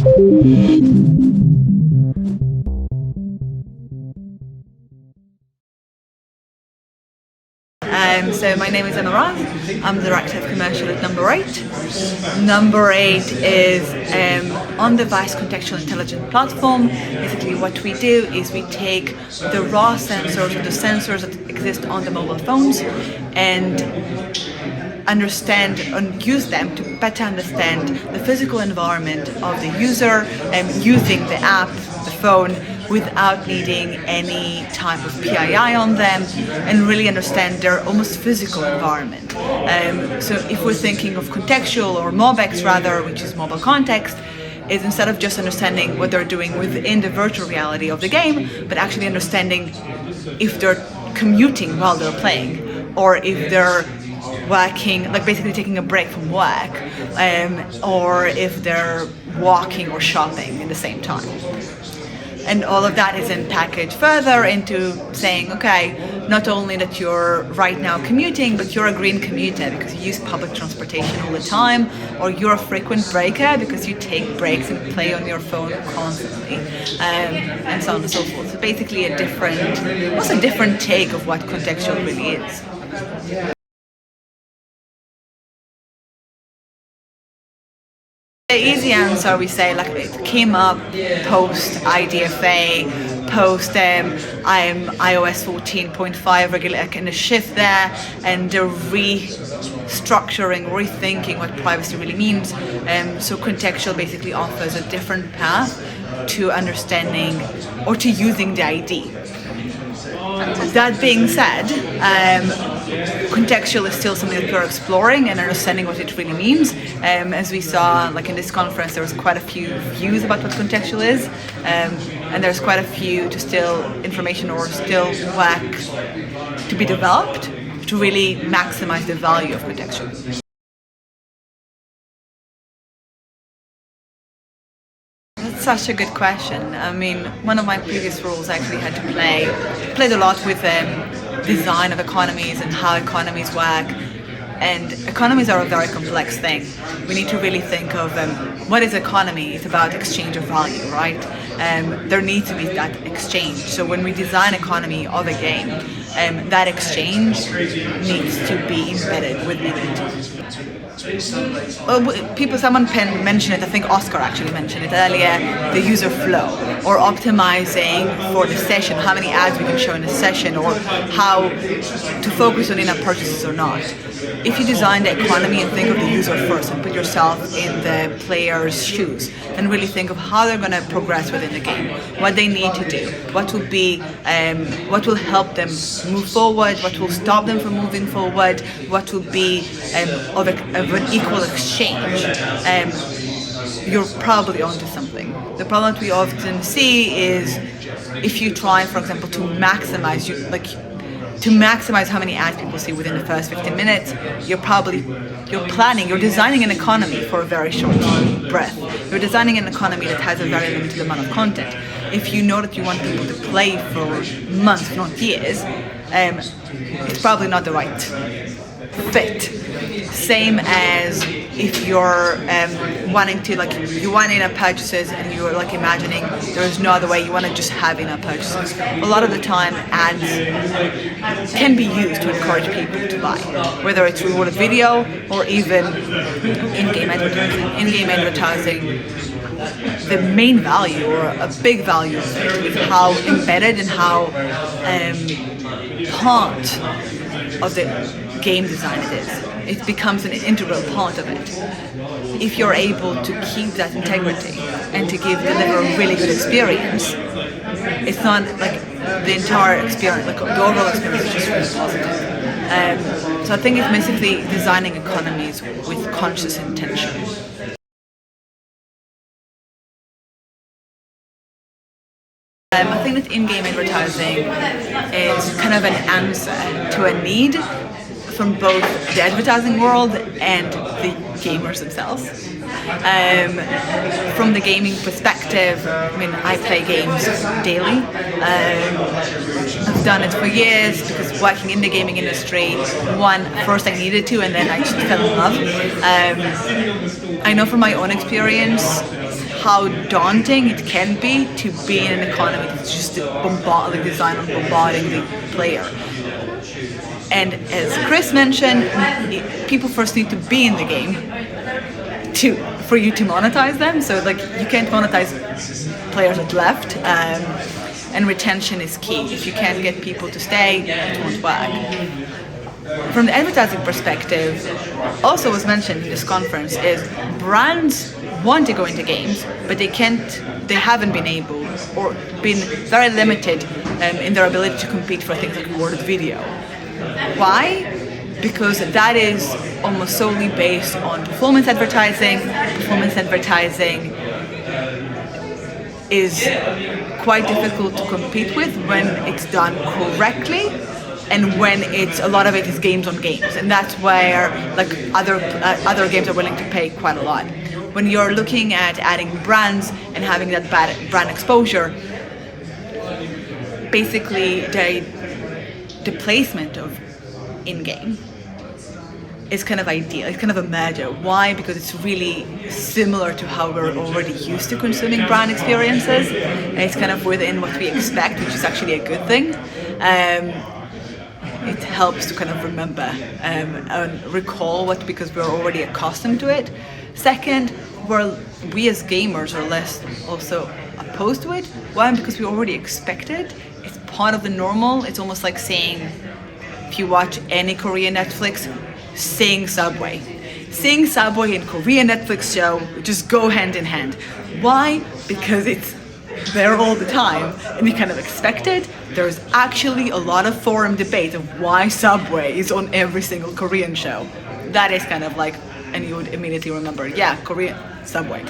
So my name is Emma Raz. I'm the Director of Commercial at NumberEight. NumberEight is on-device contextual intelligence platform. Basically what we do is we take the raw sensors, or the sensors that exist on the mobile phones, and understand and use them to better understand the physical environment of the user using the app, the phone, without needing any type of PII on them, and really understand their almost physical environment. So if we're thinking of contextual, or MobX rather, which is mobile context, is instead of just understanding what they're doing within the virtual reality of the game, but actually understanding if they're commuting while they're playing, or if they're working, like basically taking a break from work, or if they're walking or shopping at the same time. And all of that is then packaged further into saying, okay, not only that you're right now commuting, but you're a green commuter because you use public transportation all the time, or you're a frequent breaker because you take breaks and play on your phone constantly, and so on and so forth. So basically a different take of what contextual really is. The easy answer, we say, like, it came up post IDFA, post iOS 14.5 regular kind of shift there, and the restructuring, rethinking what privacy really means. So contextual basically offers a different path to understanding or to using the ID. That being said, contextual is still something that we're exploring and understanding what it really means. As we saw, like in this conference, there was quite a few views about what contextual is, and there's quite a few information or still work to be developed to really maximize the value of contextual. Such a good question. I mean, one of my previous roles actually had to played a lot with design of economies and how economies work. And economies are a very complex thing. We need to really think of what is economy? It's about exchange of value, right? There needs to be that exchange. So when we design economy of a game, that exchange needs to be embedded within it. Someone mentioned it, I think Oscar actually mentioned it earlier, the user flow, or optimizing for the session, how many ads we can show in a session, or how to focus on in-app purchases or not. If you design the economy and think of the user first and put yourself in the player's shoes and really think of how they're going to progress within the game, what they need to do, what will help them move forward, what will stop them from moving forward, what will be of an equal exchange, you're probably onto something. The problem that we often see is if you try, for example, to maximize how many ads people see within the first 15 minutes, you're designing an economy for a very short breath. You're designing an economy that has a very limited amount of content. If you know that you want people to play for months, not years, it's probably not the right fit. Same as if you're wanting to, you want in-app purchases and you're imagining there's no other way, you want to just have in-app purchases. A lot of the time ads can be used to encourage people to buy, whether it's rewarded video or even in-game advertising. In-game advertising, the main value, or a big value of it, is how embedded and how part of the game design it is. It becomes an integral part of it. If you're able to keep that integrity and to deliver a really good experience, it's not like the entire experience, the overall experience is just really positive. So I think it's basically designing economies with conscious intention. I think that in-game advertising is kind of an answer to a need from both the advertising world and the gamers themselves. From the gaming perspective, I mean, I play games daily. I've done it for years because working in the gaming industry, first I needed to, and then I just fell in love. I know from my own experience how daunting it can be to be in an economy that's just designed on bombarding the player. And as Chris mentioned, people first need to be in the game for you to monetize them. So like you can't monetize players that left, and retention is key. If you can't get people to stay, it won't work. From the advertising perspective, also was mentioned in this conference is brands want to go into games, but they haven't been able or been very limited in their ability to compete for things like rewarded video. Why? Because that is almost solely based on performance advertising. Performance advertising is quite difficult to compete with when it's done correctly, and when a lot of it is games on games, and that's where like other games are willing to pay quite a lot. When you're looking at adding brands and having that brand exposure, basically the placement of in-game is kind of ideal. It's kind of a merger. Why? Because it's really similar to how we're already used to consuming brand experiences, and it's kind of within what we expect, which is actually a good thing. It helps to kind of remember and recall because we're already accustomed to it. Second, we as gamers are less also opposed to it. Why? Because we already expect it. It's part of the normal. It's almost like saying, if you watch any Korean Netflix, seeing Subway. Seeing Subway and Korean Netflix show just go hand in hand. Why? Because it's there all the time and you kind of expect it. There's actually a lot of forum debate of why Subway is on every single Korean show. That is kind of like, and you would immediately remember, yeah, Korean Subway.